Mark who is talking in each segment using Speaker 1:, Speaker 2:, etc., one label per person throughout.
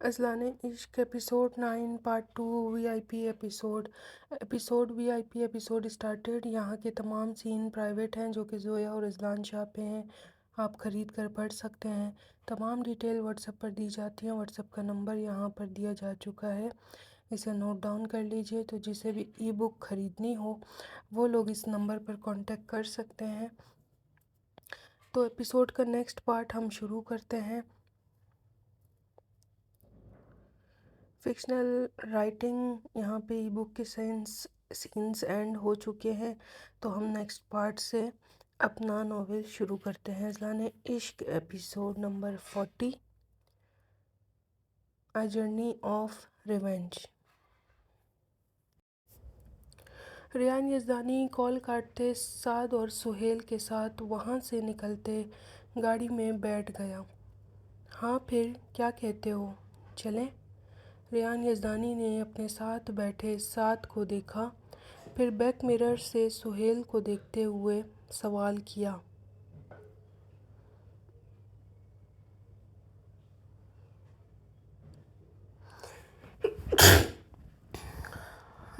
Speaker 1: ازلان Ishq episode 9 part 2 وی آئی پی episode started. یہاں کے تمام سین پرائیویٹ ہیں جو کہ زویا اور ازلان شاہ پہ ہیں، آپ خرید کر پڑھ سکتے ہیں۔ تمام ڈیٹیل واٹس ایپ پر دی جاتی ہیں۔ واٹس ایپ کا نمبر یہاں پر دیا جا چکا ہے، اسے نوٹ ڈاؤن کر لیجئے۔ تو جسے بھی ای بک خریدنی ہو وہ لوگ اس نمبر پر کانٹیکٹ کر سکتے ہیں۔ تو ایپیسوڈ کا نیکسٹ پارٹ ہم شروع کرتے ہیں۔ فکشنل رائٹنگ یہاں پہ ای بک کے سینس اینڈ ہو چکے ہیں، تو ہم نیکسٹ پارٹ سے اپنا ناول شروع کرتے ہیں۔ Azlan Ishq episode number 40، a journey of revenge. Rayan Yazdani call کاٹتے سعد اور سہیل کے ساتھ وہاں سے نکلتے گاڑی میں بیٹھ گیا۔ ہاں پھر کیا کہتے ہو، چلیں؟ ریان یزدانی نے اپنے ساتھ بیٹھے سعد کو دیکھا، پھر بیک مرر سے سہیل کو دیکھتے ہوئے سوال کیا۔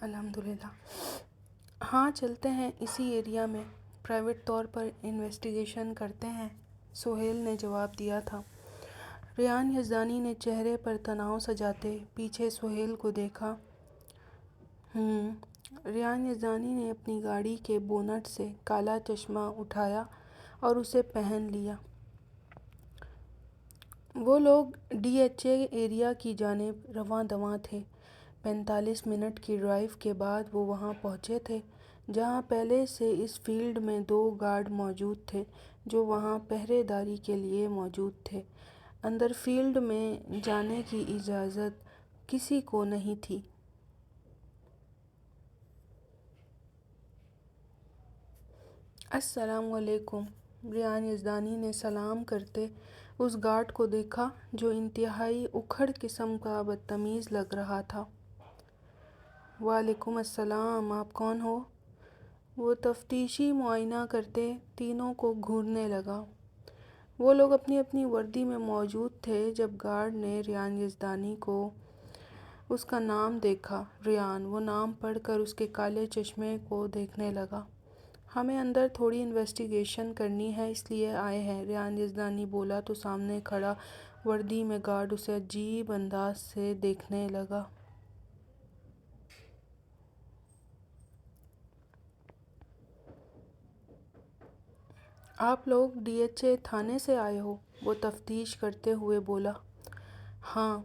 Speaker 1: الحمدللہ۔ ہاں چلتے ہیں، اسی ایریا میں پرائیویٹ طور پر انویسٹیگیشن کرتے ہیں، سہیل نے جواب دیا تھا۔ ریان یزدانی نے چہرے پر تناؤ سجاتے پیچھے سہیل کو دیکھا۔ ریان یزدانی نے اپنی گاڑی کے بونٹ سے کالا چشمہ اٹھایا اور اسے پہن لیا۔ وہ لوگ ڈی ایچ اے ایریا کی جانب رواں دواں تھے۔ 45 منٹ کی ڈرائیو کے بعد وہ وہاں پہنچے تھے جہاں پہلے سے اس فیلڈ میں 2 گارڈ موجود تھے جو وہاں پہرے داری کے لیے موجود تھے۔ اندر فیلڈ میں جانے کی اجازت کسی کو نہیں تھی۔ السلام علیکم۔ ریان یزدانی نے سلام کرتے اس گارڈ کو دیکھا جو انتہائی اکھڑ قسم کا بدتمیز لگ رہا تھا۔ وعلیکم السلام، آپ کون ہو؟ وہ تفتیشی معائنہ کرتے تینوں کو گھورنے لگا۔ وہ لوگ اپنی اپنی وردی میں موجود تھے جب گارڈ نے ریان یزدانی کو اس کا نام دیکھا۔ ریان، وہ نام پڑھ کر اس کے کالے چشمے کو دیکھنے لگا۔ ہمیں اندر تھوڑی انویسٹیگیشن کرنی ہے، اس لیے آئے ہیں، ریان یزدانی بولا تو سامنے کھڑا وردی میں گارڈ اسے عجیب انداز سے دیکھنے لگا۔ آپ لوگ ڈی ایچ اے تھانے سے آئے ہو؟ وہ تفتیش کرتے ہوئے بولا۔ ہاں،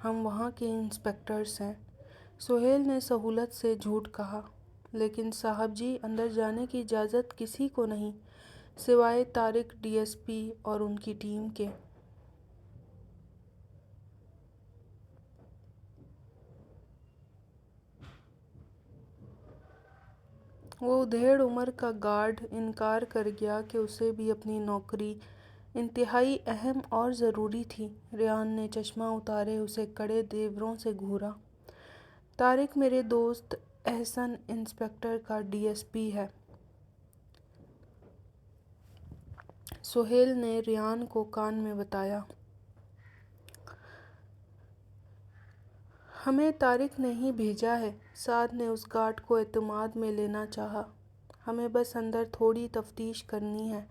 Speaker 1: ہم وہاں کے انسپکٹرز ہیں، سہیل نے سہولت سے جھوٹ کہا۔ لیکن صاحب جی، اندر جانے کی اجازت کسی کو نہیں، سوائے طارق ڈی ایس پی اور ان کی ٹیم کے۔ وہ ادھیڑ عمر کا گارڈ انکار کر گیا کہ اسے بھی اپنی نوکری انتہائی اہم اور ضروری تھی۔ ریان نے چشمہ اتارے اسے کڑے دیوروں سے گھورا۔ طارق میرے دوست احسن انسپکٹر کا ڈی ایس پی ہے، سہیل نے ریان کو کان میں بتایا۔ ہمیں طارق نے ہی بھیجا ہے، سعد نے اس گارڈ کو اعتماد میں لینا چاہا۔ ہمیں بس اندر تھوڑی تفتیش کرنی ہے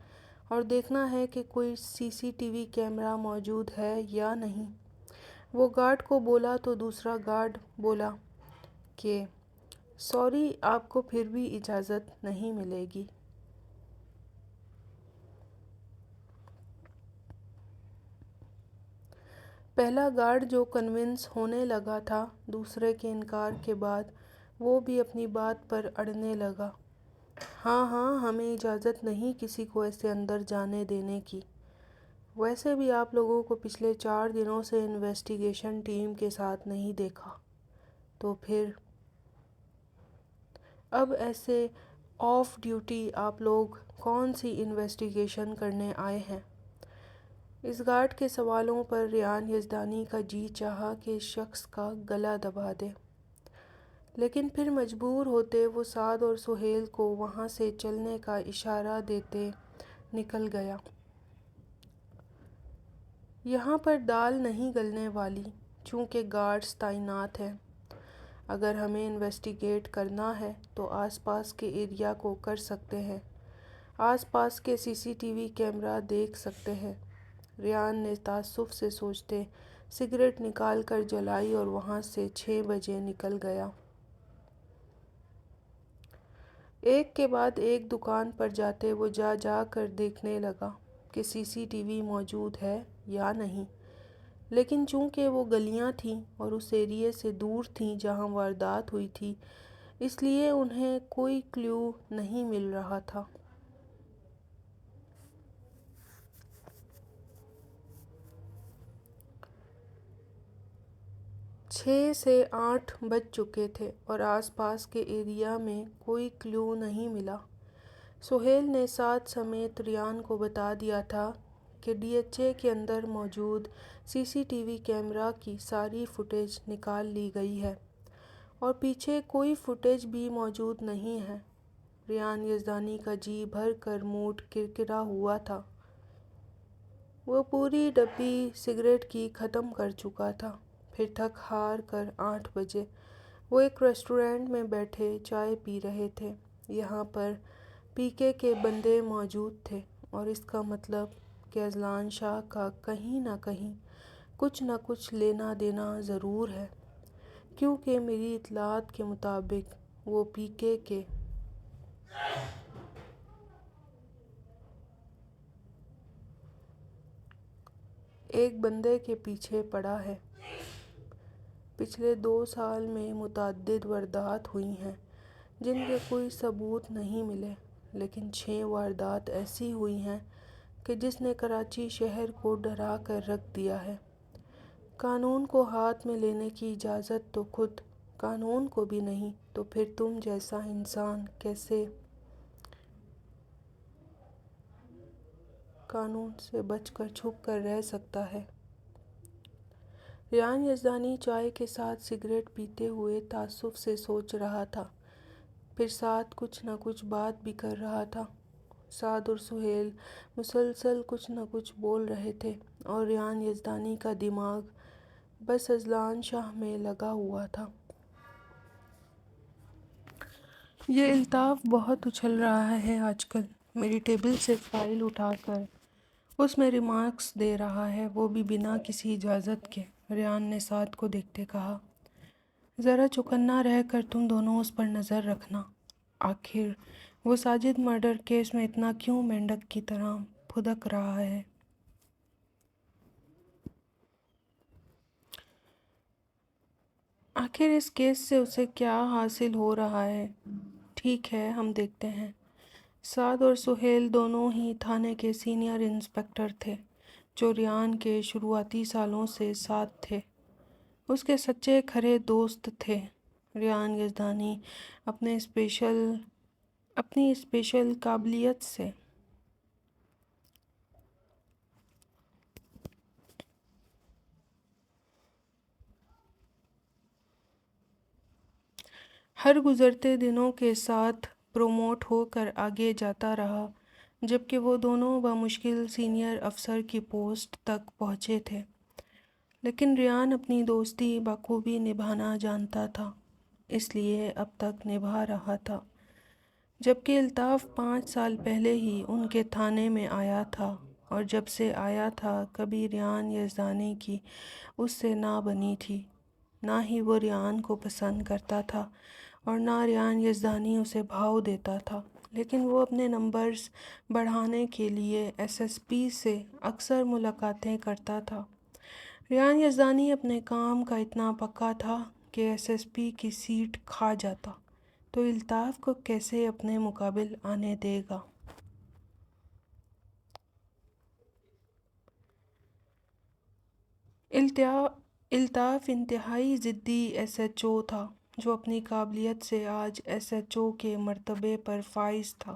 Speaker 1: اور دیکھنا ہے کہ کوئی سی سی ٹی وی کیمرہ موجود ہے یا نہیں۔ وہ گارڈ کو بولا تو دوسرا گارڈ بولا کہ سوری، آپ کو پھر بھی اجازت نہیں ملے گی۔ پہلا گارڈ جو کنونس ہونے لگا تھا دوسرے کے انکار کے بعد، وہ بھی اپنی بات پر اڑنے لگا۔ ہاں ہاں، ہمیں اجازت نہیں کسی کو ایسے اندر جانے دینے کی۔ ویسے بھی آپ لوگوں کو پچھلے 4 دنوں سے انویسٹیگیشن ٹیم کے ساتھ نہیں دیکھا، تو پھر اب ایسے آف ڈیوٹی آپ لوگ کون سی انویسٹیگیشن کرنے آئے ہیں؟ اس گارڈ کے سوالوں پر ریان یزدانی کا جی چاہا کہ اس شخص کا گلا دبا دے، لیکن پھر مجبور ہوتے وہ سعد اور سہیل کو وہاں سے چلنے کا اشارہ دیتے نکل گیا۔ یہاں پر دال نہیں گلنے والی، چونکہ گارڈز تعینات ہیں۔ اگر ہمیں انویسٹیگیٹ کرنا ہے تو آس پاس کے ایریا کو کر سکتے ہیں، آس پاس کے سی سی ٹی وی کیمرہ دیکھ سکتے ہیں۔ ریان نے تعصب سے سوچتے سگریٹ نکال کر جلائی اور وہاں سے 6 بجے نکل گیا۔ ایک کے بعد ایک دکان پر جاتے وہ جا کر دیکھنے لگا کہ سی سی ٹی وی موجود ہے یا نہیں، لیکن چونکہ وہ گلیاں تھیں اور اس ایریے سے دور تھیں جہاں واردات ہوئی تھی، اس لیے انہیں کوئی کلیو نہیں مل رہا تھا۔ 6 سے 8 بج چکے تھے اور آس پاس کے ایریا میں کوئی کلیو نہیں ملا۔ سہیل نے ساتھ سمیت ریان کو بتا دیا تھا کہ ڈی ایچ اے کے اندر موجود سی سی ٹی وی کیمرہ کی ساری فوٹیج نکال لی گئی ہے اور پیچھے کوئی فوٹیج بھی موجود نہیں ہے۔ ریان یزدانی کا جی بھر کر موڈ کرکرا ہوا تھا۔ وہ پوری ڈبی سگریٹ کی ختم کر چکا تھا۔ پھر تھک ہار کر 8 بجے وہ ایک ریسٹورینٹ میں بیٹھے چائے پی رہے تھے۔ یہاں پر پی کے بندے موجود تھے اور اس کا مطلب کہ اذلان شاہ کا کہیں نہ کچھ لینا دینا ضرور ہے، کیونکہ میری اطلاعات کے مطابق وہ پی کے ایک بندے کے پیچھے پڑا ہے۔ پچھلے 2 سال میں متعدد واردات ہوئی ہیں جن کے کوئی ثبوت نہیں ملے، لیکن 6 واردات ایسی ہوئی ہیں کہ جس نے کراچی شہر کو ڈرا کر رکھ دیا ہے۔ قانون کو ہاتھ میں لینے کی اجازت تو خود قانون کو بھی نہیں، تو پھر تم جیسا انسان کیسے قانون سے بچ کر چھپ کر رہ سکتا ہے؟ ریان یزدانی چائے کے ساتھ سگریٹ پیتے ہوئے تعصب سے سوچ رہا تھا، پھر ساتھ کچھ نہ کچھ بات بھی کر رہا تھا۔ سعد اور سہیل مسلسل کچھ نہ کچھ بول رہے تھے اور ریان یزدانی کا دماغ بس اذلان شاہ میں لگا ہوا تھا۔ یہ الطاف بہت اچھل رہا ہے آج کل، میری ٹیبل سے فائل اٹھا کر اس میں ریمارکس دے رہا ہے، وہ بھی بنا کسی اجازت کے۔ ریان نے سعد کو دیکھتے کہا، ذرا چوکنا رہ کر تم دونوں اس پر نظر رکھنا۔ آخر وہ ساجد مرڈر کیس میں اتنا کیوں مینڈک کی طرح پھدک رہا ہے؟ آخر اس کیس سے اسے کیا حاصل ہو رہا ہے؟ ٹھیک ہے، ہم دیکھتے ہیں۔ سعد اور سہیل دونوں ہی تھانے کے سینئر انسپکٹر تھے جو ریان کے شروعاتی سالوں سے ساتھ تھے، اس کے سچے کھرے دوست تھے۔ ریان یزدانی اپنی اسپیشل قابلیت سے ہر گزرتے دنوں کے ساتھ پروموٹ ہو کر آگے جاتا رہا، جبکہ وہ دونوں بمشکل سینئر افسر کی پوسٹ تک پہنچے تھے۔ لیکن ریان اپنی دوستی بخوبی نبھانا جانتا تھا، اس لیے اب تک نبھا رہا تھا، جبکہ الطاف 5 سال پہلے ہی ان کے تھانے میں آیا تھا اور جب سے آیا تھا کبھی ریان یزدانی کی اس سے نہ بنی تھی۔ نہ ہی وہ ریان کو پسند کرتا تھا اور نہ ریان یزدانی اسے بھاؤ دیتا تھا، لیکن وہ اپنے نمبرز بڑھانے کے لیے ایس ایس پی سے اکثر ملاقاتیں کرتا تھا۔ ریان یزدانی اپنے کام کا اتنا پکا تھا کہ ایس ایس پی کی سیٹ کھا جاتا تو الطاف کو کیسے اپنے مقابل آنے دے گا؟ الطاف انتہائی ضدی ایس ایچ او تھا جو اپنی قابلیت سے آج ایس ایچ او کے مرتبے پر فائز تھا۔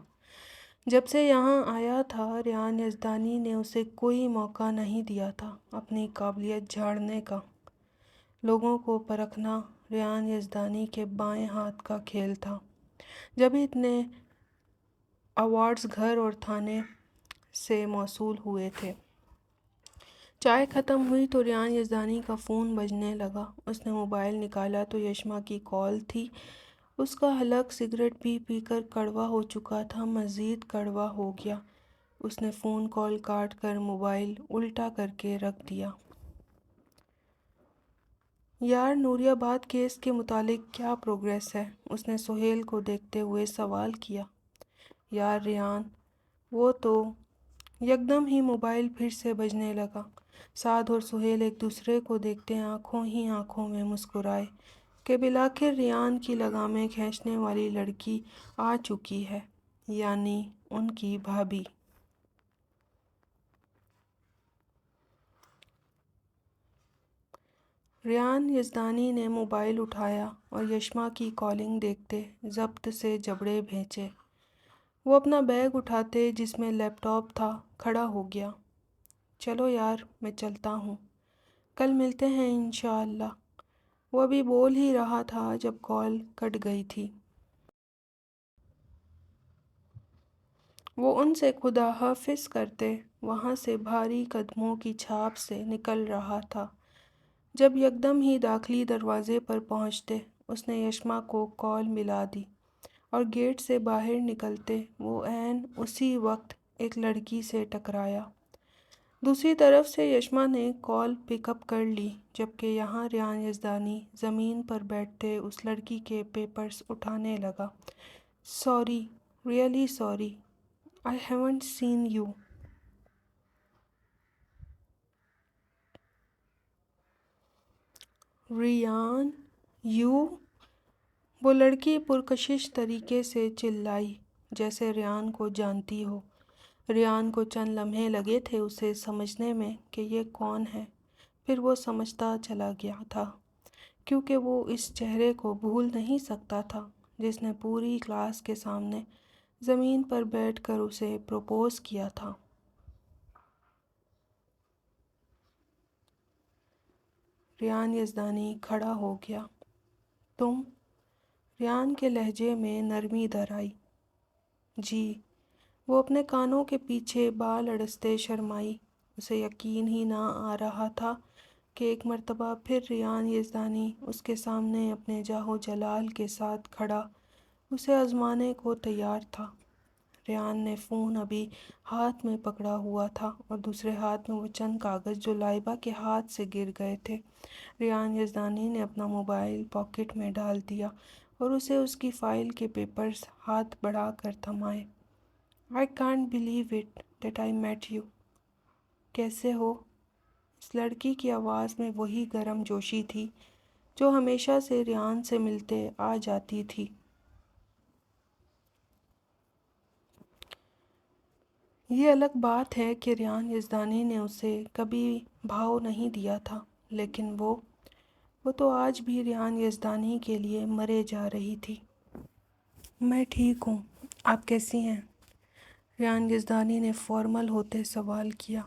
Speaker 1: جب سے یہاں آیا تھا ریان یزدانی نے اسے کوئی موقع نہیں دیا تھا اپنی قابلیت جھاڑنے کا۔ لوگوں کو پرکھنا ریان یزدانی کے بائیں ہاتھ کا کھیل تھا۔ جب اتنے ایوارڈز گھر اور تھانے سے موصول ہوئے تھے چائے ختم ہوئی تو ریان یزدانی کا فون بجنے لگا۔ اس نے موبائل نکالا تو یشما کی کال تھی۔ اس کا حلق سگریٹ پی پی کر کڑوا ہو چکا تھا، مزید کڑوا ہو گیا۔ اس نے فون کال کاٹ کر موبائل الٹا کر کے رکھ دیا۔ یار، نوری آباد کیس کے متعلق کیا پروگریس ہے؟ اس نے سہیل کو دیکھتے ہوئے سوال کیا۔ یار ریان، وہ تو… یکدم ہی موبائل پھر سے بجنے لگا۔ سعد اور سہیل ایک دوسرے کو دیکھتے آنکھوں ہی آنکھوں میں مسکرائے کہ بالآخر ریان کی لگامیں کھینچنے والی لڑکی آ چکی ہے، یعنی ان کی بھابھی۔ ریان یزدانی نے موبائل اٹھایا اور یشما کی کالنگ دیکھتے ضبط سے جبڑے بھینچے۔ وہ اپنا بیگ اٹھاتے جس میں لیپ ٹاپ تھا کھڑا ہو گیا۔ چلو یار، میں چلتا ہوں، کل ملتے ہیں انشاءاللہ۔ وہ ابھی بول ہی رہا تھا جب کال کٹ گئی تھی۔ وہ ان سے خدا حافظ کرتے وہاں سے بھاری قدموں کی چھاپ سے نکل رہا تھا جب یکدم ہی داخلی دروازے پر پہنچتے اس نے یشما کو کال ملا دی اور گیٹ سے باہر نکلتے وہ عین اسی وقت ایک لڑکی سے ٹکرایا۔ دوسری طرف سے یشما نے کال پک اپ کر لی، جبکہ یہاں ریان یزدانی زمین پر بیٹھتے اس لڑکی کے پیپرز اٹھانے لگا۔ Sorry, really sorry, I haven't seen you. Ryan, you? وہ لڑکی پرکشش طریقے سے چلائی، جیسے ریان کو جانتی ہو۔ ریان کو چند لمحے لگے تھے اسے سمجھنے میں کہ یہ کون ہے، پھر وہ سمجھتا چلا گیا تھا، کیونکہ وہ اس چہرے کو بھول نہیں سکتا تھا جس نے پوری کلاس کے سامنے زمین پر بیٹھ کر اسے پروپوز کیا تھا۔ ریان یزدانی کھڑا ہو گیا۔ تم؟ ریان کے لہجے میں نرمی در آئی۔ جی۔ وہ اپنے کانوں کے پیچھے بال اڑستے شرمائی۔ اسے یقین ہی نہ آ رہا تھا کہ ایک مرتبہ پھر ریان یزدانی اس کے سامنے اپنے جاہ و جلال کے ساتھ کھڑا اسے آزمانے کو تیار تھا۔ ریان نے فون ابھی ہاتھ میں پکڑا ہوا تھا اور دوسرے ہاتھ میں وہ چند کاغذ جو لائبہ کے ہاتھ سے گر گئے تھے۔ ریان یزدانی نے اپنا موبائل پاکٹ میں ڈال دیا اور اسے اس کی فائل کے پیپرز ہاتھ بڑھا کر تھمائے۔ I can't believe it that I met you۔ کیسے ہو؟ اس لڑکی کی آواز میں وہی گرم جوشی تھی جو ہمیشہ سے ریان سے ملتے آ جاتی تھی۔ یہ الگ بات ہے کہ ریان یزدانی نے اسے کبھی بھاؤ نہیں دیا تھا، لیکن وہ تو آج بھی ریان یزدانی کے لیے مرے جا رہی تھی۔ میں ٹھیک ہوں، آپ کیسی ہیں؟ ریان یزدانی نے فارمل ہوتے سوال کیا۔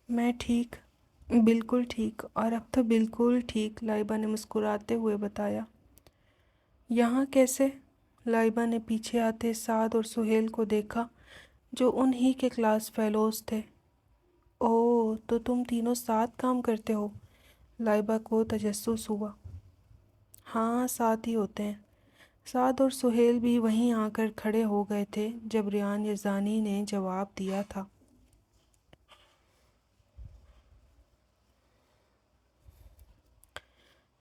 Speaker 1: میں ٹھیک، بالکل ٹھیک، اور اب تو بالکل ٹھیک، لائبہ نے مسکراتے ہوئے بتایا۔ یہاں کیسے؟ لائبہ نے پیچھے آتے سعد اور سہیل کو دیکھا جو انہی کے کلاس فیلوز تھے۔ اوہ، تو تم تینوں ساتھ کام کرتے ہو؟ لائبہ کو تجسس ہوا۔ ہاں، ساتھ ہی ہوتے ہیں۔ سعد اور سہیل بھی وہیں آ کر کھڑے ہو گئے تھے جب ریان یزدانی نے جواب دیا تھا۔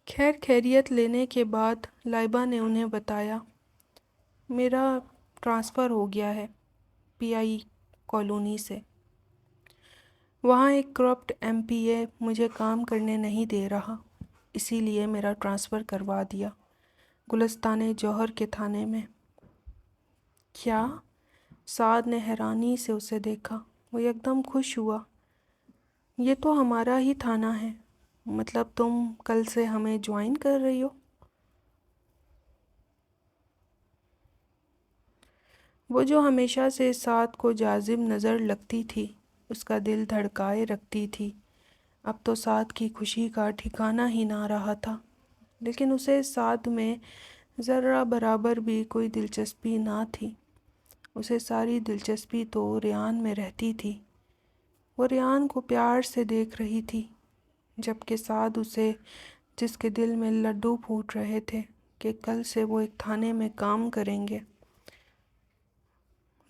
Speaker 1: خیر خیریت لینے کے بعد لائبہ نے انہیں بتایا، میرا ٹرانسفر ہو گیا ہے پی آئی کالونی سے۔ وہاں ایک کرپٹ ایم پی اے مجھے کام کرنے نہیں دے رہا، اسی لیے میرا ٹرانسفر کروا دیا گلستان جوہر کے تھانے میں۔ کیا؟ سعد نے حیرانی سے اسے دیکھا۔ وہ یکدم خوش ہوا۔ یہ تو ہمارا ہی تھانہ ہے، مطلب تم کل سے ہمیں جوائن کر رہی ہو؟ وہ جو ہمیشہ سے سعد کو جاذب نظر لگتی تھی، اس کا دل دھڑکائے رکھتی تھی، اب تو سعد کی خوشی کا ٹھکانہ ہی نہ رہا تھا، لیکن اسے سعد میں ذرہ برابر بھی کوئی دلچسپی نہ تھی۔ اسے ساری دلچسپی تو ریان میں رہتی تھی۔ وہ ریان کو پیار سے دیکھ رہی تھی، جبکہ سعد اسے، جس کے دل میں لڈو پھوٹ رہے تھے کہ کل سے وہ ایک تھانے میں کام کریں گے۔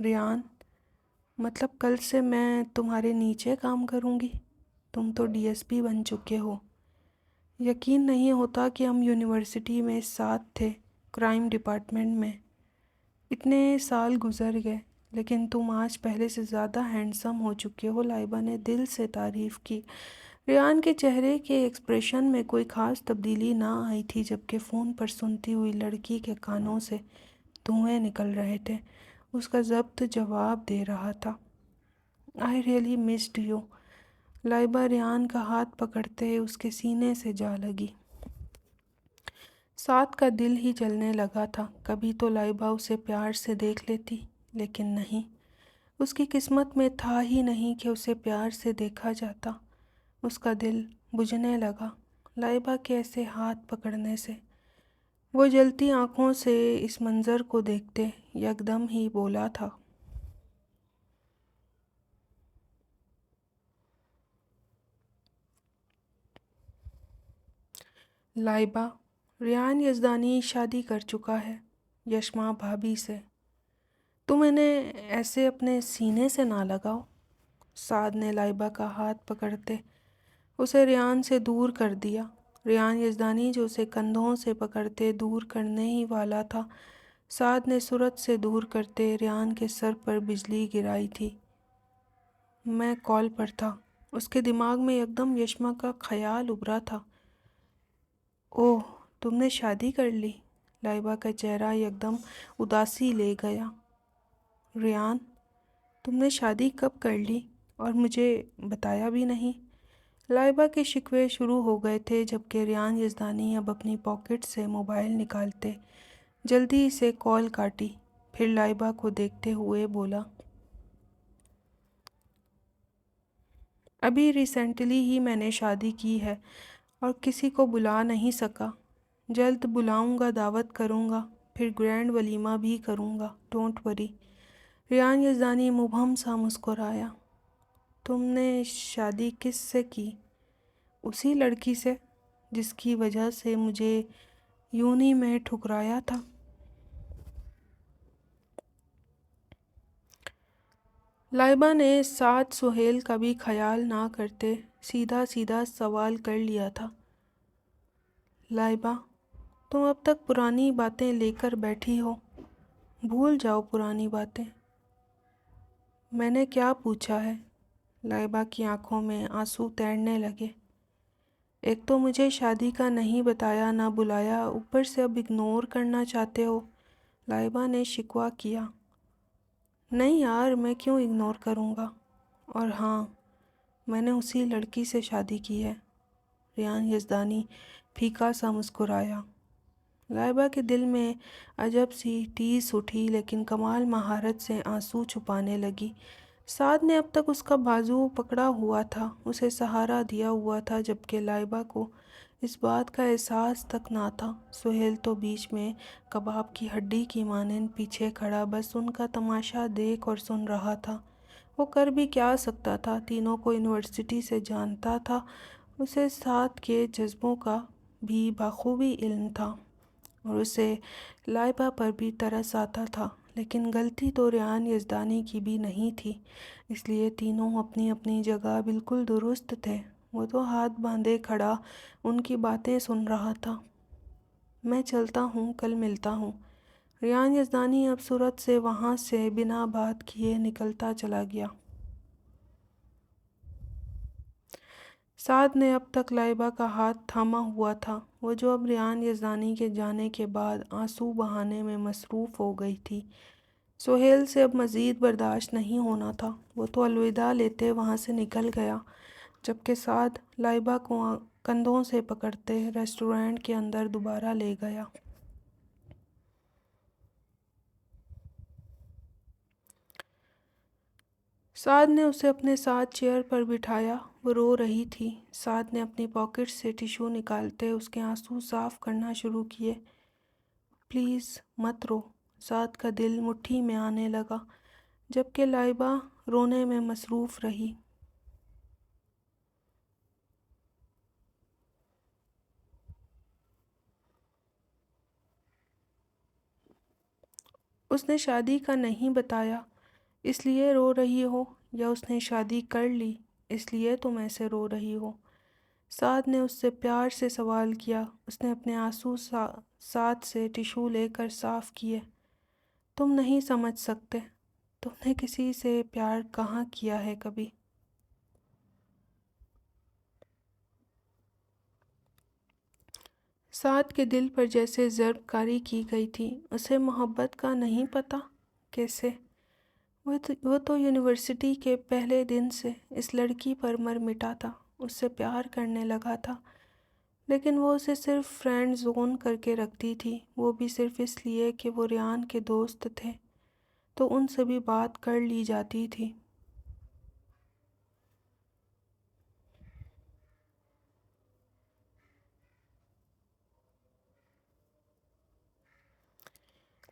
Speaker 1: ریان، مطلب کل سے میں تمہارے نیچے کام کروں گی؟ تم تو ڈی ایس پی بن چکے ہو۔ یقین نہیں ہوتا کہ ہم یونیورسٹی میں ساتھ تھے، کرائم ڈپارٹمنٹ میں۔ اتنے سال گزر گئے، لیکن تم آج پہلے سے زیادہ ہینڈسم ہو چکے ہو، لائبہ نے دل سے تعریف کی۔ ریان کے چہرے کے ایکسپریشن میں کوئی خاص تبدیلی نہ آئی تھی، جبکہ فون پر سنتی ہوئی لڑکی کے کانوں سے دھوئیں نکل رہے تھے۔ اس کا ضبط جواب دے رہا تھا، "I really missed you." Laiba Rayan کا ہاتھ پکڑتے اس کے سینے سے جا لگی۔ سعد کا دل ہی جلنے لگا تھا۔ کبھی تو لائبہ اسے پیار سے دیکھ لیتی، لیکن نہیں، اس کی قسمت میں تھا ہی نہیں کہ اسے پیار سے دیکھا جاتا۔ اس کا دل بجھنے لگا لائبہ کے ایسے ہاتھ پکڑنے سے۔ وہ جلتی آنکھوں سے اس منظر کو دیکھتے یکدم ہی بولا تھا، "لائبہ، ریان یزدانی شادی کر چکا ہے، یشما بھابھی سے۔ تم انہیں ایسے اپنے سینے سے نہ لگاؤ۔ سعد نے لائبہ کا ہاتھ پکڑتے اسے ریان سے دور کر دیا۔ ریان یزدانی جو اسے کندھوں سے پکڑتے دور کرنے ہی والا تھا، سعد نے صورت سے دور کرتے ریان کے سر پر بجلی گرائی تھی۔ میں کال پر تھا۔ اس کے دماغ میں یکدم یشما کا خیال ابھرا تھا۔ اوہ، تم نے شادی کر لی؟ لائبہ کا چہرہ یکدم اداسی لے گیا۔ ریان، تم نے شادی کب کر لی اور مجھے بتایا بھی نہیں؟ لائبہ کے شکوے شروع ہو گئے تھے، جبکہ ریان یزدانی اب اپنی پاکٹ سے موبائل نکالتے جلدی سے کال کاٹی، پھر لائبہ کو دیکھتے ہوئے بولا، "ابھی ریسنٹلی ہی میں نے شادی کی ہے اور کسی کو بلا نہیں سکا۔ جلد بلاؤں گا، دعوت کروں گا، پھر گرینڈ ولیمہ بھی کروں گا، ڈونٹ وری۔ ریان یزدانی مبہم سا مسکرایا۔ تم نے شادی کس سے کی؟ اسی لڑکی سے جس کی وجہ سے مجھے یونی میں ٹھکرایا تھا؟ لائبہ نے سعد سہیل کا بھی خیال نہ کرتے سیدھا سیدھا سوال کر لیا تھا۔ لائبہ، تم اب تک پرانی باتیں لے کر بیٹھی ہو، بھول جاؤ پرانی باتیں۔ میں نے کیا پوچھا ہے؟ لائبہ کی آنکھوں میں آنسو تیرنے لگے۔ ایک تو مجھے شادی کا نہیں بتایا، نہ بلایا، اوپر سے اب اگنور کرنا چاہتے ہو۔ لائبہ نے شکوہ کیا۔ نہیں یار، میں کیوں اگنور کروں گا؟ اور ہاں، میں نے اسی لڑکی سے شادی کی ہے۔ ریان یزدانی پھیکا سا مسکرایا۔ لائبہ کے دل میں عجب سی ٹیس اٹھی، لیکن کمال مہارت سے آنسو چھپانے لگی۔ سعد نے اب تک اس کا بازو پکڑا ہوا تھا، اسے سہارا دیا ہوا تھا، جبکہ لائبہ کو اس بات کا احساس تک نہ تھا۔ سہیل تو بیچ میں کباب کی ہڈی کی مانند پیچھے کھڑا بس ان کا تماشا دیکھ اور سن رہا تھا۔ وہ کر بھی کیا سکتا تھا؟ تینوں کو یونیورسٹی سے جانتا تھا، اسے سعد کے جذبوں کا بھی بخوبی علم تھا اور اسے لائبہ پر بھی ترس آتا تھا، لیکن غلطی تو ریان یزدانی کی بھی نہیں تھی، اس لیے تینوں اپنی اپنی جگہ بالکل درست تھے۔ وہ تو ہاتھ باندھے کھڑا ان کی باتیں سن رہا تھا۔ میں چلتا ہوں، کل ملتا ہوں۔ ریان یزدانی اب صورت سے وہاں سے بنا بات کیے نکلتا چلا گیا۔ سعد نے اب تک لائبہ کا ہاتھ تھاما ہوا تھا، وہ جو اب ریان یزدانی کے جانے کے بعد آنسو بہانے میں مصروف ہو گئی تھی۔ سہیل سے اب مزید برداشت نہیں ہونا تھا، وہ تو الوداع لیتے وہاں سے نکل گیا، جبکہ سعد لائبہ کو کندھوں سے پکڑتے ریسٹورانٹ کے اندر دوبارہ لے گیا۔ سعد نے اسے اپنے ساتھ چیئر پر بٹھایا، وہ رو رہی تھی۔ سعد نے اپنی پاکٹ سے ٹشو نکالتے اس کے آنسو صاف کرنا شروع کیے۔ پلیز مت رو۔ سعد کا دل مٹھی میں آنے لگا، جبکہ لائبہ رونے میں مصروف رہی۔ اس نے شادی کا نہیں بتایا اس لیے رو رہی ہو، یا اس نے شادی کر لی اس لیے تم ایسے رو رہی ہو؟ سعد نے اس سے پیار سے سوال کیا۔ اس نے اپنے آنسو ساتھ سے ٹشو لے کر صاف کیے۔ تم نہیں سمجھ سکتے، تم نے کسی سے پیار کہاں کیا ہے کبھی؟ سعد کے دل پر جیسے ضرب کاری کی گئی تھی۔ اسے محبت کا نہیں پتہ؟ کیسے؟ وہ تو یونیورسٹی کے پہلے دن سے اس لڑکی پر مر مٹا تھا، اس سے پیار کرنے لگا تھا، لیکن وہ اسے صرف فرینڈ زون کر کے رکھتی تھی، وہ بھی صرف اس لیے کہ وہ ریان کے دوست تھے تو ان سے بھی بات کر لی جاتی تھی۔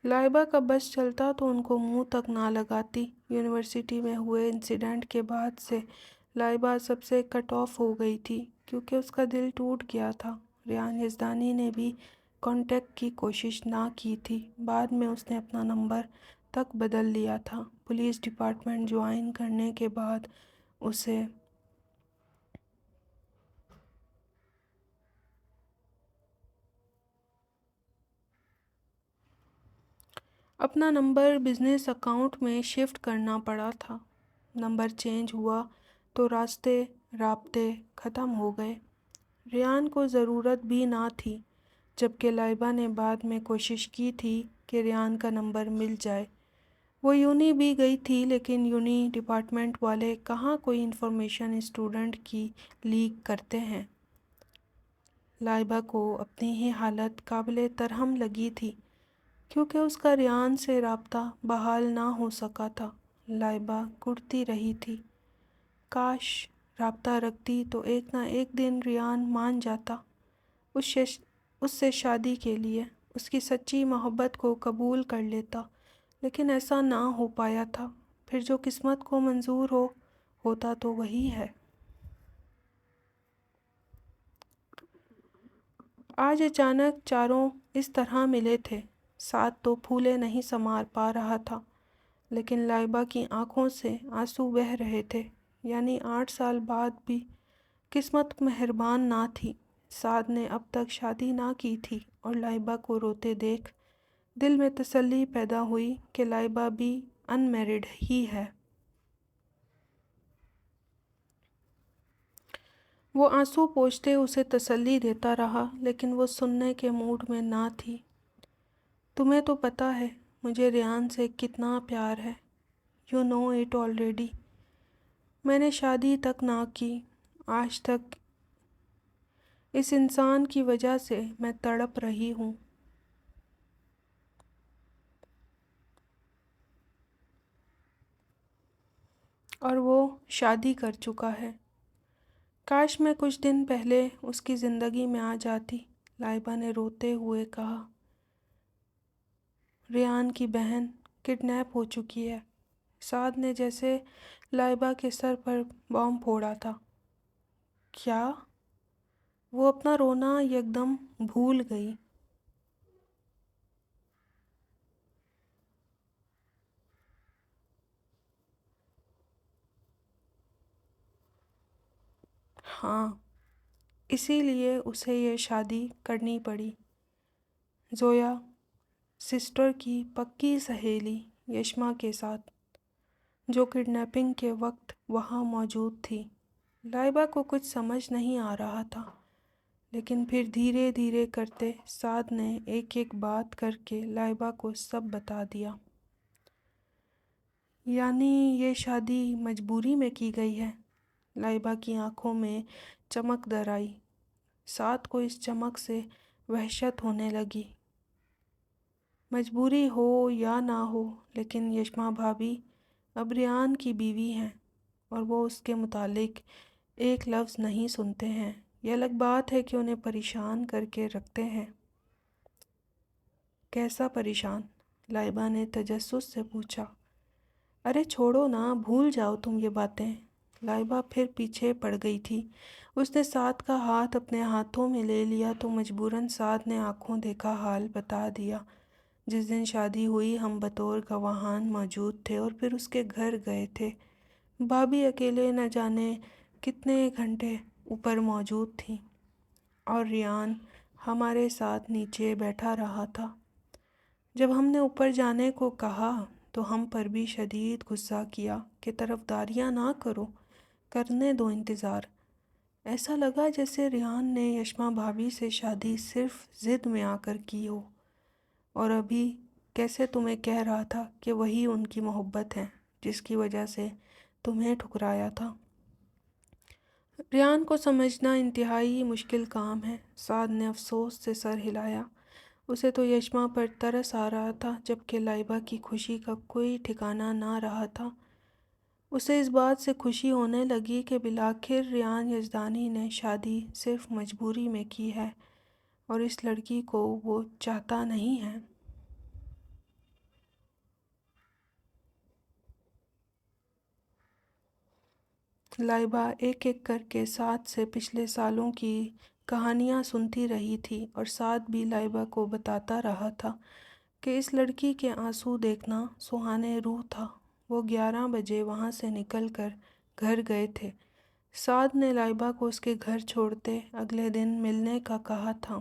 Speaker 1: لائبہ کا بس چلتا تو ان کو منہ تک نہ لگاتی۔ یونیورسٹی میں ہوئے انسیڈنٹ کے بعد سے لائبہ سب سے کٹ آف ہو گئی تھی کیونکہ اس کا دل ٹوٹ گیا تھا۔ ریان یزدانی نے بھی کانٹیکٹ کی کوشش نہ کی تھی، بعد میں اس نے اپنا نمبر تک بدل لیا تھا۔ پولیس ڈپارٹمنٹ جوائن کرنے کے بعد اسے اپنا نمبر بزنس اکاؤنٹ میں شفٹ کرنا پڑا تھا۔ نمبر چینج ہوا تو رابطے ختم ہو گئے۔ ریان کو ضرورت بھی نہ تھی، جبکہ لائبہ نے بعد میں کوشش کی تھی کہ ریان کا نمبر مل جائے۔ وہ یونی بھی گئی تھی، لیکن یونی ڈپارٹمنٹ والے کہاں کوئی انفارمیشن اسٹوڈنٹ کی لیک کرتے ہیں۔ لائبہ کو اپنی ہی حالت قابل ترحم لگی تھی کیونکہ اس کا ریان سے رابطہ بحال نہ ہو سکا تھا۔ لائبہ گڑتی رہی تھی، کاش رابطہ رکھتی تو ایک نہ ایک دن ریان مان جاتا اس سے شادی کے لیے، اس کی سچی محبت کو قبول کر لیتا، لیکن ایسا نہ ہو پایا تھا۔ پھر جو قسمت کو منظور ہوتا تو وہی ہے۔ آج اچانک چاروں اس طرح ملے تھے۔ سعد تو پھولے نہیں سنبھال پا رہا تھا، لیکن لائبہ کی آنکھوں سے آنسو بہہ رہے تھے۔ یعنی 8 سال بعد بھی قسمت مہربان نہ تھی۔ سعد نے اب تک شادی نہ کی تھی اور لائبہ کو روتے دیکھ دل میں تسلی پیدا ہوئی کہ لائبہ بھی ان میرڈ ہی ہے۔ وہ آنسو پوچھتے اسے تسلی دیتا رہا، لیکن وہ سننے کے موڈ میں نہ تھی۔ تمہیں تو پتہ ہے مجھے ریان سے کتنا پیار ہے۔ You know it already. میں نے شادی تک نہ کی۔ آج تک اس انسان کی وجہ سے میں تڑپ رہی ہوں۔ اور وہ شادی کر چکا ہے۔ کاش میں کچھ دن پہلے اس کی زندگی میں آ جاتی، لائبہ نے روتے ہوئے کہا۔ ریان کی بہن کڈنیپ ہو چکی ہے۔ سعد نے جیسے لائبہ کے سر پر بم پھوڑا تھا۔ کیا؟ وہ اپنا رونا یکدم بھول گئی۔ ہاں، اسی لیے اسے یہ شادی کرنی پڑی۔ زویا سسٹر کی پکی سہیلی یشما کے ساتھ، جو کڈنیپنگ کے وقت وہاں موجود تھی۔ لائبہ کو کچھ سمجھ نہیں آ رہا تھا، لیکن پھر دھیرے دھیرے کرتے سعد نے ایک ایک بات کر کے لائبہ کو سب بتا دیا۔ یعنی یہ شادی مجبوری میں کی گئی ہے؟ لائبہ کی آنکھوں میں چمک در آئی۔ سعد کو اس چمک سے وحشت ہونے لگی۔ مجبوری ہو یا نہ ہو، لیکن یشما بھابی اب ریان کی بیوی ہیں اور وہ اس کے متعلق ایک لفظ نہیں سنتے ہیں۔ یہ الگ بات ہے کہ انہیں پریشان کر کے رکھتے ہیں۔ کیسا پریشان؟ لائبہ نے تجسس سے پوچھا۔ ارے چھوڑو نا، بھول جاؤ تم یہ باتیں۔ لائبہ پھر پیچھے پڑ گئی تھی۔ اس نے سعد کا ہاتھ اپنے ہاتھوں میں لے لیا تو مجبوراً سعد نے آنکھوں دیکھا حال بتا دیا۔ جس دن شادی ہوئی ہم بطور گواہان موجود تھے اور پھر اس کے گھر گئے تھے۔ بھابھی اکیلے نہ جانے کتنے گھنٹے اوپر موجود تھیں اور ریان ہمارے ساتھ نیچے بیٹھا رہا تھا۔ جب ہم نے اوپر جانے کو کہا تو ہم پر بھی شدید غصہ کیا کہ طرفداریاں نہ کرو، کرنے دو انتظار۔ ایسا لگا جیسے ریان نے یشما بھابھی سے شادی صرف ضد میں آ کر کی ہو، اور ابھی کیسے تمہیں کہہ رہا تھا کہ وہی ان کی محبت ہے جس کی وجہ سے تمہیں ٹھکرایا تھا۔ ریان کو سمجھنا انتہائی مشکل کام ہے۔ سعد نے افسوس سے سر ہلایا۔ اسے تو یشما پر ترس آ رہا تھا جبکہ لائبہ کی خوشی کا کوئی ٹھکانہ نہ رہا تھا۔ اسے اس بات سے خوشی ہونے لگی کہ بالآخر ریان یزدانی نے شادی صرف مجبوری میں کی ہے اور اس لڑکی کو وہ چاہتا نہیں ہے۔ لائبہ ایک ایک کر کے سعد سے پچھلے سالوں کی کہانیاں سنتی رہی تھی اور سعد بھی لائبہ کو بتاتا رہا تھا کہ اس لڑکی کے آنسو دیکھنا سہانے روح تھا۔ وہ 11 بجے وہاں سے نکل کر گھر گئے تھے۔ سعد نے لائبہ کو اس کے گھر چھوڑتے اگلے دن ملنے کا کہا تھا۔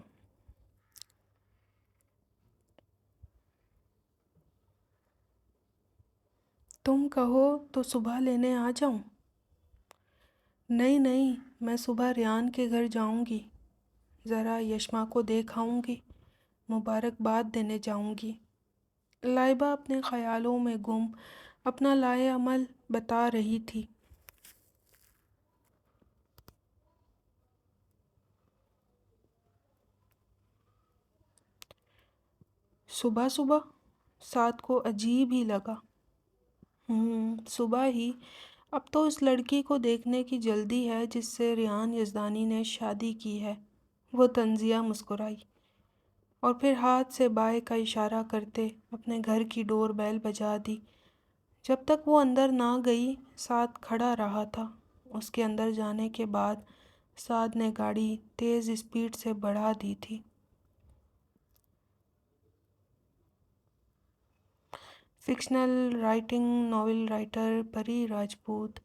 Speaker 1: تم کہو تو صبح لینے آ جاؤں؟ نہیں نہیں، میں صبح ریان کے گھر جاؤں گی، ذرا یشما کو دیکھ آؤں گی، مبارکباد دینے جاؤں گی۔ لائبہ اپنے خیالوں میں گم اپنا لائے عمل بتا رہی تھی۔ صبح صبح؟ سعد کو عجیب ہی لگا۔ صبح ہی؟ اب تو اس لڑکی کو دیکھنے کی جلدی ہے جس سے ریان یزدانی نے شادی کی ہے۔ وہ طنزیہ مسکرائی اور پھر ہاتھ سے بائیں کا اشارہ کرتے اپنے گھر کی ڈور بیل بجا دی۔ جب تک وہ اندر نہ گئی سعد کھڑا رہا تھا۔ اس کے اندر جانے کے بعد سعد نے گاڑی تیز اسپیڈ سے بڑھا دی تھی۔ Fictional writing novel writer Pari Rajput.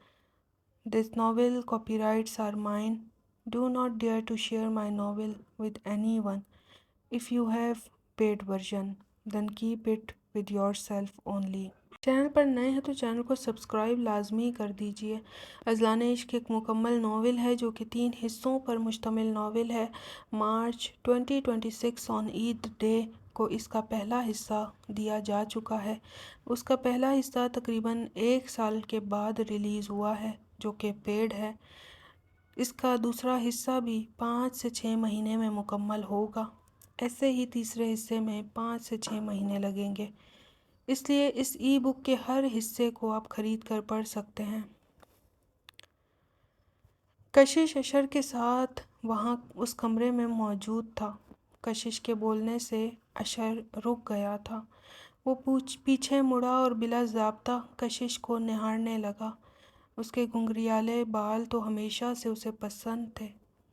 Speaker 1: This novel copyrights are mine. Do not dare to share my novel with anyone. If you have paid version, then keep it with yourself only. Channel پر نئے ہیں تو channel کو subscribe لازمی کر دیجئے۔ Azlan عشق ایک مکمل ناول ہے جو کہ 3 حصوں پر مشتمل ناول ہے۔ مارچ 2026 آن عید ڈے کو اس کا پہلا حصہ دیا جا چکا ہے۔ اس کا پہلا حصہ تقریباً 1 سال کے بعد ریلیز ہوا ہے جو کہ پیڈ ہے۔ اس کا دوسرا حصہ بھی 5 سے 6 مہینے میں مکمل ہوگا۔ ایسے ہی تیسرے حصے میں 5 سے 6 مہینے لگیں گے۔ اس لیے اس ای بک کے ہر حصے کو آپ خرید کر پڑھ سکتے ہیں۔ کشش اشر کے ساتھ وہاں اس کمرے میں موجود تھا۔ کشش کے بولنے سے اشر رک گیا تھا۔ وہ پیچھے مڑا اور بلا ضابطہ کشش کو نہارنے لگا۔ اس کے گھنگریالے بال تو ہمیشہ سے اسے پسند تھے۔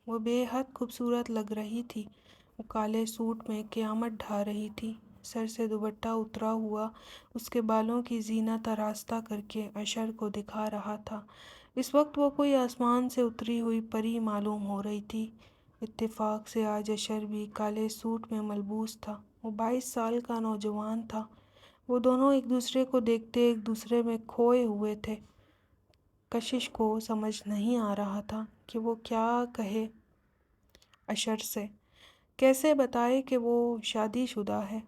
Speaker 1: وہ بے حد خوبصورت لگ رہی تھی۔ وہ کالے سوٹ میں قیامت ڈھا رہی تھی۔ سر سے دوپٹہ اترا ہوا اس کے بالوں کی زینت آراستہ کر کے اشر کو دکھا رہا تھا۔ اس وقت وہ کوئی آسمان سے اتری ہوئی پری معلوم ہو رہی تھی۔ اتفاق سے آج اشر بھی کالے سوٹ میں ملبوس تھا۔ وہ 22 سال کا نوجوان تھا۔ وہ دونوں ایک دوسرے کو دیکھتے ایک دوسرے میں کھوئے ہوئے تھے۔ کشش کو سمجھ نہیں آ رہا تھا کہ وہ کیا کہے اشر سے، کیسے بتائے کہ وہ شادی شدہ ہے۔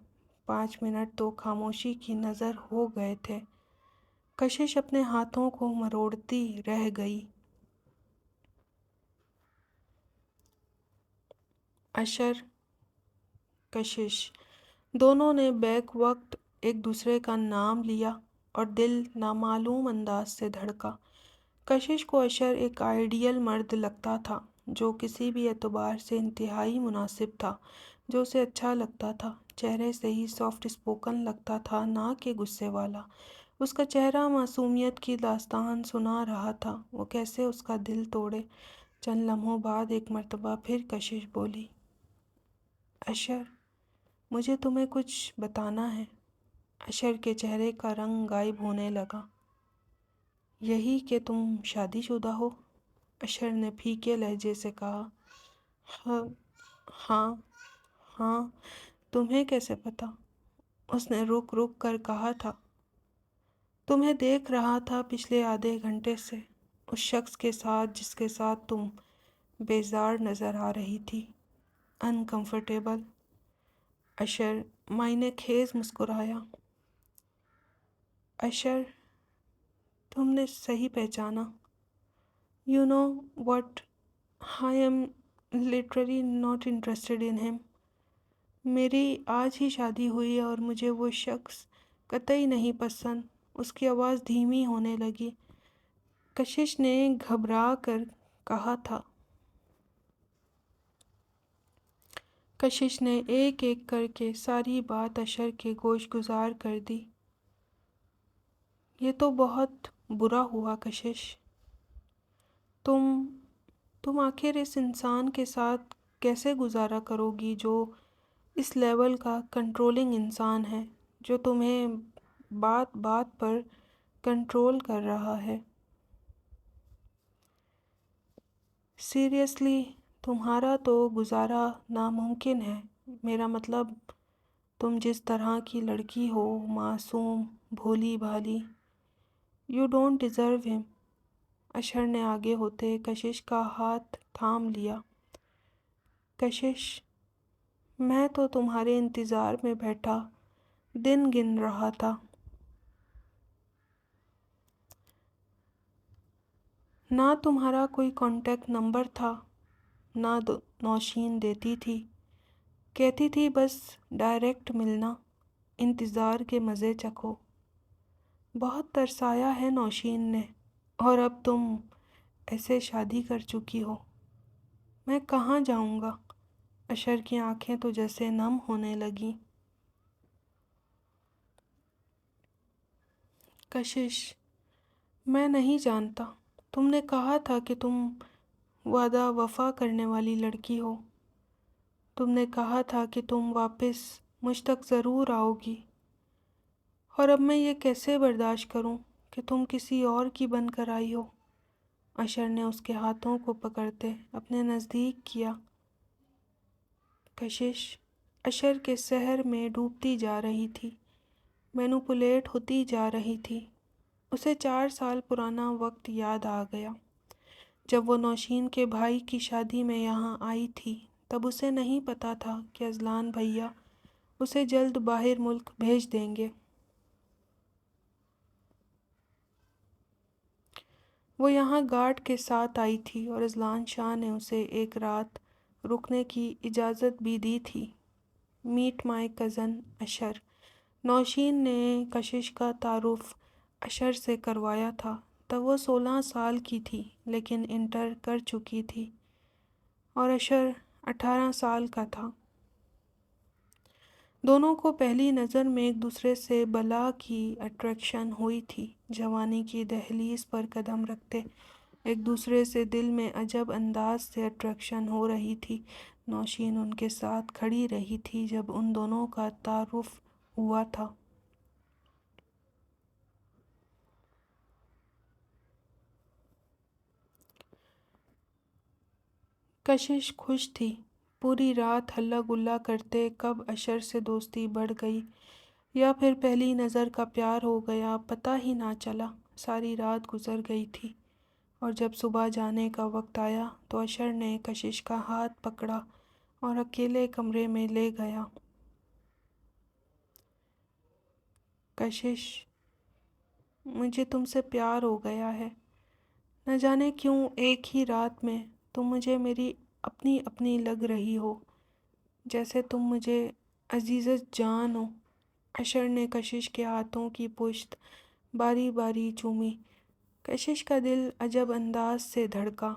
Speaker 1: 5 منٹ تو خاموشی کی نظر ہو گئے تھے۔ کشش اپنے ہاتھوں کو مروڑتی رہ گئی۔ اشر، کشش دونوں نے بیک وقت ایک دوسرے کا نام لیا اور دل نامعلوم انداز سے دھڑکا۔ کشش کو اشر ایک آئیڈیل مرد لگتا تھا جو کسی بھی اعتبار سے انتہائی مناسب تھا، جو اسے اچھا لگتا تھا، چہرے سے ہی سافٹ اسپوکن لگتا تھا، نہ کہ غصے والا۔ اس کا چہرہ معصومیت کی داستان سنا رہا تھا۔ وہ کیسے اس کا دل توڑے۔ چند لمحوں بعد ایک مرتبہ پھر کشش بولی، اشر، مجھے تمہیں کچھ بتانا ہے۔ اشر کے چہرے کا رنگ غائب ہونے لگا۔ یہی کہ تم شادی شدہ ہو؟ اشر نے پھیکے لہجے سے کہا۔ ہاں ہاں ہاں، تمہیں کیسے پتا؟ اس نے رک رک کر کہا تھا۔ تمہیں دیکھ رہا تھا پچھلے آدھے گھنٹے سے، اس شخص کے ساتھ جس کے ساتھ تم بیزار نظر آ رہی تھی، انکمفرٹیبل۔ اشر معنی خیز مسکرایا۔ اشر، تم نے صحیح پہچانا۔ You know what, I am literally not interested in him. میری آج ہی شادی ہوئی اور مجھے وہ شخص قطعی نہیں پسند۔ اس کی آواز دھیمی ہونے لگی۔ کشش نے گھبرا کر کہا تھا۔ کشش نے ایک ایک کر کے ساری بات اشر کے گوش گزار کر دی۔ یہ تو بہت برا ہوا کشش۔ تم آخر اس انسان کے ساتھ کیسے گزارا کرو گی جو اس لیول کا کنٹرولنگ انسان ہے، جو تمہیں بات بات پر کنٹرول کر رہا ہے؟ سیریسلی، تمہارا تو گزارا ناممکن ہے۔ میرا مطلب، تم جس طرح کی لڑکی ہو، معصوم، بھولی بھالی، یو ڈونٹ ڈیزرو ہم۔ اشر نے آگے ہوتے کشش کا ہاتھ تھام لیا۔ کشش، میں تو تمہارے انتظار میں بیٹھا دن گن رہا تھا۔ نہ تمہارا کوئی کانٹیکٹ نمبر تھا، نہ نوشین دیتی تھی، کہتی تھی بس ڈائریکٹ ملنا، انتظار کے مزے چکھو۔ بہت ترسایا ہے نوشین نے، اور اب تم ایسے شادی کر چکی ہو۔ میں کہاں جاؤں گا؟ اشر کی آنکھیں تو جیسے نم ہونے لگیں۔ کشش، میں نہیں جانتا۔ تم نے کہا تھا کہ تم وعدہ وفا کرنے والی لڑکی ہو۔ تم نے کہا تھا کہ تم واپس مجھ تک ضرور آؤ گی، اور اب میں یہ کیسے برداشت کروں کہ تم کسی اور کی بن کر آئی ہو؟ اشر نے اس کے ہاتھوں کو پکڑتے اپنے نزدیک کیا۔ کشش اشر کے سحر میں ڈوبتی جا رہی تھی، مینوپولیٹ ہوتی جا رہی تھی۔ اسے 4 سال پرانا وقت یاد آ گیا، جب وہ نوشین کے بھائی کی شادی میں یہاں آئی تھی۔ تب اسے نہیں پتا تھا کہ اذلان بھیا اسے جلد باہر ملک بھیج دیں گے۔ وہ یہاں گارڈ کے ساتھ آئی تھی اور اذلان شاہ نے اسے ایک رات رکنے کی اجازت بھی دی تھی۔ میٹ مائی کزن اشر۔ نوشین نے کشش کا تعارف اشر سے کروایا تھا۔ تب وہ 16 سال کی تھی، لیکن انٹر کر چکی تھی، اور اشر 18 سال کا تھا۔ دونوں کو پہلی نظر میں ایک دوسرے سے بلا کی اٹریکشن ہوئی تھی۔ جوانی کی دہلیز پر قدم رکھتے ایک دوسرے سے دل میں عجب انداز سے اٹریکشن ہو رہی تھی۔ نوشین ان کے ساتھ کھڑی رہی تھی جب ان دونوں کا تعارف ہوا تھا۔ کشش خوش تھی۔ پوری رات ہلا گلا کرتے کب اشر سے دوستی بڑھ گئی یا پھر پہلی نظر کا پیار ہو گیا، پتہ ہی نہ چلا۔ ساری رات گزر گئی تھی، اور جب صبح جانے کا وقت آیا تو اشر نے کشش کا ہاتھ پکڑا اور اکیلے کمرے میں لے گیا۔ کشش، مجھے تم سے پیار ہو گیا ہے۔ نہ جانے کیوں ایک ہی رات میں تم مجھے میری اپنی اپنی لگ رہی ہو، جیسے تم مجھے عزیزت جان ہو۔ اشر نے کشش کے ہاتھوں کی پشت باری باری چومی۔ کشش کا دل عجب انداز سے دھڑکا۔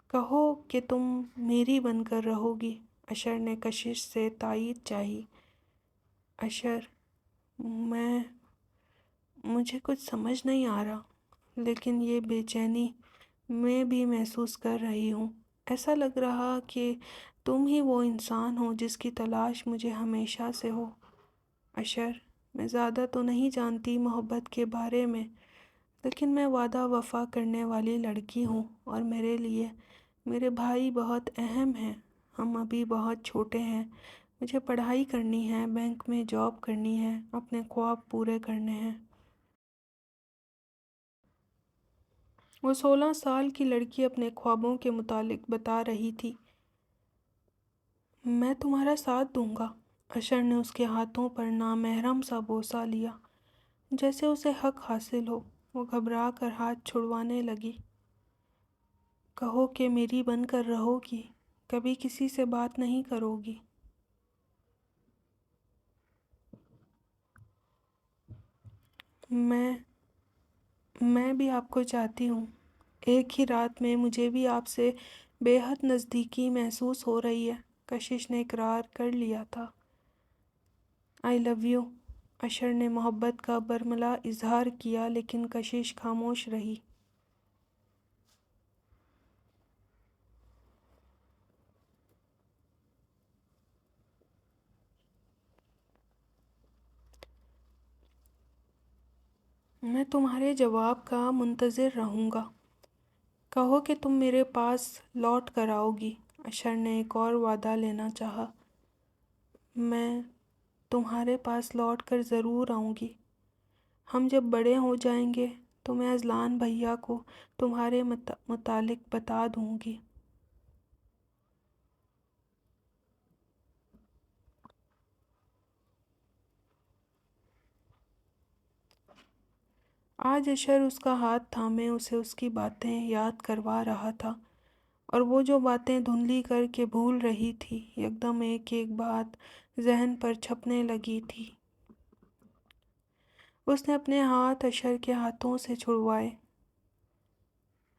Speaker 1: کہو کہ تم میری بن کر رہو گی، اشر نے کشش سے تائید چاہی۔ اشر، مجھے کچھ سمجھ نہیں آ رہا، لیکن یہ بے چینی میں بھی محسوس کر رہی ہوں۔ ایسا لگ رہا کہ تم ہی وہ انسان ہو جس کی تلاش مجھے ہمیشہ سے ہو۔ اشر، میں زیادہ تو نہیں جانتی محبت کے بارے میں، لیکن میں وعدہ وفا کرنے والی لڑکی ہوں، اور میرے لیے میرے بھائی بہت اہم ہیں۔ ہم ابھی بہت چھوٹے ہیں، مجھے پڑھائی کرنی ہے، بینک میں جاب کرنی ہے، اپنے خواب پورے کرنے ہیں۔ وہ 16 سال کی لڑکی اپنے خوابوں کے متعلق بتا رہی تھی۔ میں تمہارا ساتھ دوں گا۔ اشر نے اس کے ہاتھوں پر نامحرم سا بوسہ لیا، جیسے اسے حق حاصل ہو۔ وہ گھبرا کر ہاتھ چھڑوانے لگی۔ کہو کہ میری بن کر رہو گی، کبھی کسی سے بات نہیں کرو گی۔ میں بھی آپ کو چاہتی ہوں۔ ایک ہی رات میں مجھے بھی آپ سے بے حد نزدیکی محسوس ہو رہی ہے۔ کشش نے اقرار کر لیا تھا۔ آئی لو یو۔ اشر نے محبت کا برملا اظہار کیا، لیکن کشش خاموش رہی۔ میں تمہارے جواب کا منتظر رہوں گا۔ کہو کہ تم میرے پاس لوٹ کر آؤ گی۔ اشر نے ایک اور وعدہ لینا چاہا۔ میں تمہارے پاس لوٹ کر ضرور آؤں گی۔ ہم جب بڑے ہو جائیں گے تو میں اذلان بھیا کو تمہارے متعلق بتا دوں گی۔ آج اشر اس کا ہاتھ تھامے اسے اس کی باتیں یاد کروا رہا تھا، اور وہ جو باتیں دھندلی کر کے بھول رہی تھی، یکدم ایک ایک بات ذہن پر چھپنے لگی تھی۔ اس نے اپنے ہاتھ اشر کے ہاتھوں سے چھڑوائے۔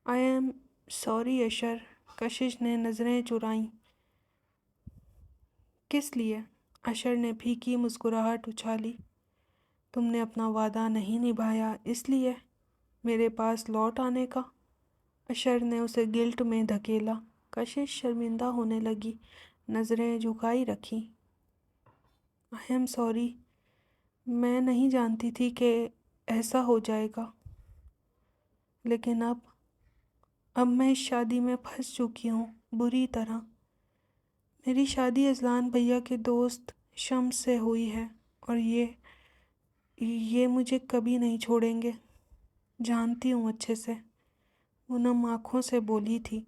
Speaker 1: آئی ایم سوری اشر۔ کشش نے نظریں چرائیں۔ کس لیے؟ اشر نے پھیکی مسکراہٹ اچھالی۔ تم نے اپنا وعدہ نہیں نبھایا، اس لیے میرے پاس لوٹ آنے کا؟ اشر نے اسے گلٹ میں دھکیلا۔ کشش شرمندہ ہونے لگی، نظریں جھکائی رکھی۔ آئی ایم سوری، میں نہیں جانتی تھی کہ ایسا ہو جائے گا، لیکن اب میں اس شادی میں پھنس چکی ہوں بری طرح۔ میری شادی اذلان بھیا کے دوست شمس سے ہوئی ہے، اور یہ مجھے کبھی نہیں چھوڑیں گے۔ جانتی ہوں اچھے سے، وہ نم آنکھوں سے بولی تھی۔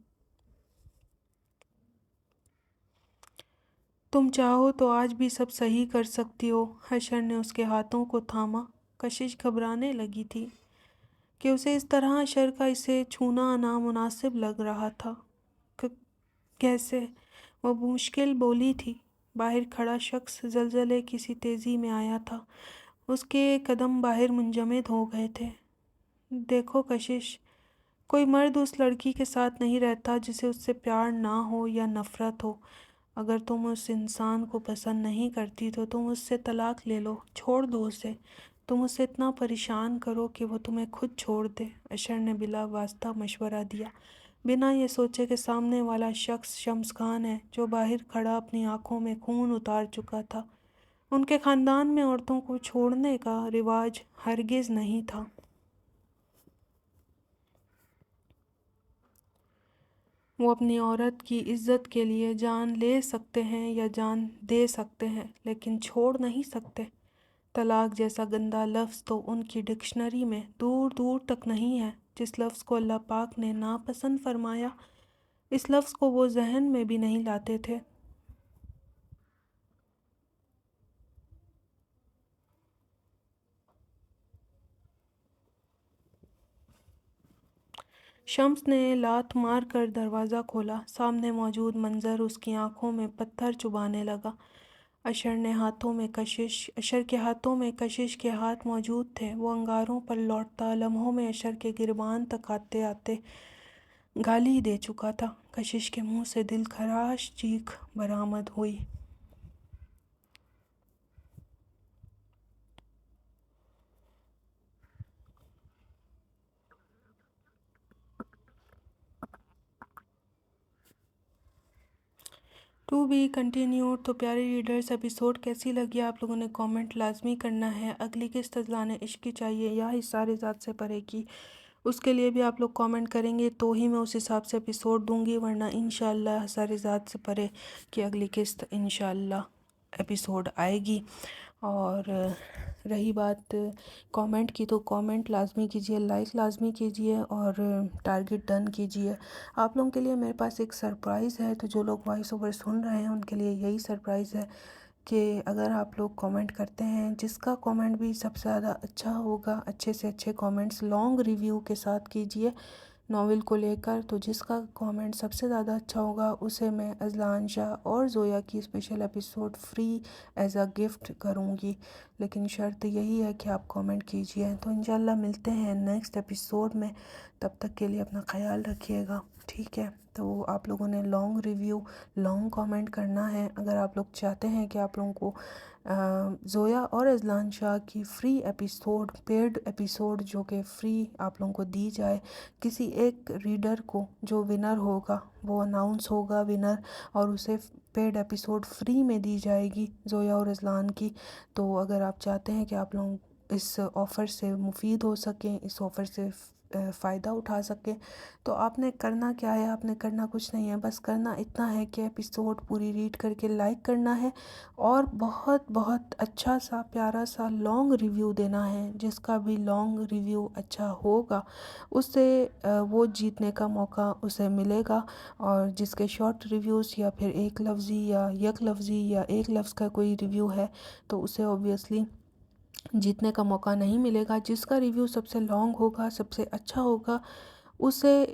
Speaker 1: تم چاہو تو آج بھی سب صحیح کر سکتی ہو۔ اشر نے اس کے ہاتھوں کو تھاما۔ کشش گھبرانے لگی تھی کہ اسے اس طرح اشر کا اسے چھونا نامناسب لگ رہا تھا۔ کیسے؟ وہ مشکل بولی تھی۔ باہر کھڑا شخص زلزلے کی سی تیزی میں آیا تھا۔ اس کے قدم باہر منجمد ہو گئے تھے۔ دیکھو کشش، کوئی مرد اس لڑکی کے ساتھ نہیں رہتا جسے اس سے پیار نہ ہو یا نفرت ہو۔ اگر تم اس انسان کو پسند نہیں کرتی تو تم اس سے طلاق لے لو، چھوڑ دو اسے۔ تم اسے اتنا پریشان کرو کہ وہ تمہیں خود چھوڑ دے۔ اشر نے بلا واسطہ مشورہ دیا، بنا یہ سوچے کہ سامنے والا شخص شمس خان ہے، جو باہر کھڑا اپنی آنکھوں میں خون اتار چکا تھا۔ ان کے خاندان میں عورتوں کو چھوڑنے کا رواج ہرگز نہیں تھا۔ وہ اپنی عورت کی عزت کے لیے جان لے سکتے ہیں یا جان دے سکتے ہیں، لیکن چھوڑ نہیں سکتے۔ طلاق جیسا گندا لفظ تو ان کی ڈکشنری میں دور دور تک نہیں ہے۔ جس لفظ کو اللہ پاک نے ناپسند فرمایا، اس لفظ کو وہ ذہن میں بھی نہیں لاتے تھے۔ شمس نے لات مار کر دروازہ کھولا۔ سامنے موجود منظر اس کی آنکھوں میں پتھر چبھانے لگا۔ اشر کے ہاتھوں میں کشش کے ہاتھ موجود تھے۔ وہ انگاروں پر لوٹتا لمحوں میں اشر کے گریبان تک آتے آتے گالی دے چکا تھا۔ کشش کے منہ سے دل خراش چیخ برآمد ہوئی۔ To be continued. تو پیارے ریڈرز، ایپیسوڈ کیسی لگی آپ لوگوں نے کامنٹ لازمی کرنا ہے۔ اگلی قسط اذلان عشق کی چاہیے یا حصار ذات سے پرے کی، اس کے لیے بھی آپ لوگ کامنٹ کریں گے تو ہی میں اس حساب سے ایپیسوڈ دوں گی، ورنہ انشاءاللہ حصار ذات سے پرے کی اگلی قسط انشاءاللہ ایپیسوڈ آئے گی۔ اور رہی بات کامنٹ کی، تو کامنٹ لازمی کیجیے، لائک لازمی کیجیے اور ٹارگٹ ڈن کیجیے۔ آپ لوگوں کے لیے میرے پاس ایک سرپرائز ہے، تو جو لوگ وائس اوور سن رہے ہیں ان کے لیے یہی سرپرائز ہے کہ اگر آپ لوگ کامنٹ کرتے ہیں، جس کا کامنٹ بھی سب سے زیادہ اچھا ہوگا، اچھے سے اچھے کامنٹس لانگ ریویو کے ساتھ کیجیے ناول کو لے کر، تو جس کا کامنٹ سب سے زیادہ اچھا ہوگا اسے میں اذلان شاہ اور زویا کی special episode free as a gift کروں گی، لیکن شرط یہی ہے کہ آپ کامنٹ کیجیے۔ تو انشاءاللہ ملتے ہیں نیکسٹ ایپیسوڈ میں، تب تک کے لیے اپنا خیال رکھیے گا، ٹھیک ہے؟ تو آپ لوگوں نے لانگ ریویو، لانگ کامنٹ کرنا ہے۔ اگر آپ لوگ چاہتے ہیں کہ آپ لوگوں کو زویا اور اذلان شاہ کی فری ایپیسوڈ، پیڈ ایپیسوڈ جو کہ فری آپ لوگوں کو دی جائے، کسی ایک ریڈر کو جو ونر ہوگا وہ اناؤنس ہوگا ونر، اور اسے پیڈ ایپیسوڈ فری میں دی جائے گی زویا اور اذلان کی، تو اگر آپ چاہتے ہیں کہ آپ لوگ اس آفر سے مفید ہو سکیں، اس آفر سے فائدہ اٹھا سکیں، تو آپ نے کرنا کیا ہے؟ آپ نے کرنا کچھ نہیں ہے، بس کرنا اتنا ہے کہ ایپیسوڈ پوری ریڈ کر کے لائک کرنا ہے اور بہت بہت اچھا سا پیارا سا لانگ ریویو دینا ہے۔ جس کا بھی لانگ ریویو اچھا ہوگا اس سے وہ جیتنے کا موقع اسے ملے گا، اور جس کے شارٹ ریویوز یا پھر ایک لفظی یا یک لفظی یا ایک لفظ کا کوئی ریویو ہے تو اسے اوبویسلی جیتنے کا موقع نہیں ملے گا۔ جس کا ریویو سب سے لانگ ہوگا، سب سے اچھا ہوگا، اسے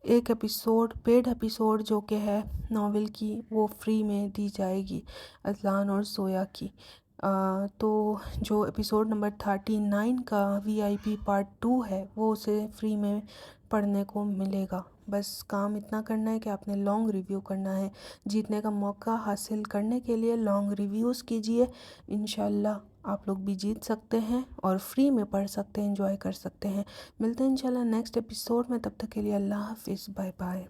Speaker 1: ایک ایپیسوڈ، پیڈ ایپیسوڈ جو کہ ہے ناول کی، وہ فری میں دی جائے گی اذلان اور زویا کی۔ تو جو ایپیسوڈ نمبر 39 کا VIP پارٹ 2 ہے وہ اسے فری میں پڑھنے کو ملے گا۔ بس کام اتنا کرنا ہے کہ آپ نے لانگ ریویو کرنا ہے۔ جیتنے کا موقع حاصل کرنے کے لیے لانگ ریویوز کیجئے، انشاءاللہ آپ لوگ بھی جیت سکتے ہیں اور فری میں پڑھ سکتے ہیں، انجوائے کر سکتے ہیں۔ ملتے ہیں انشاءاللہ نیکسٹ ایپیسوڈ میں، تب تک کے لیے اللہ حافظ، بائے بائے۔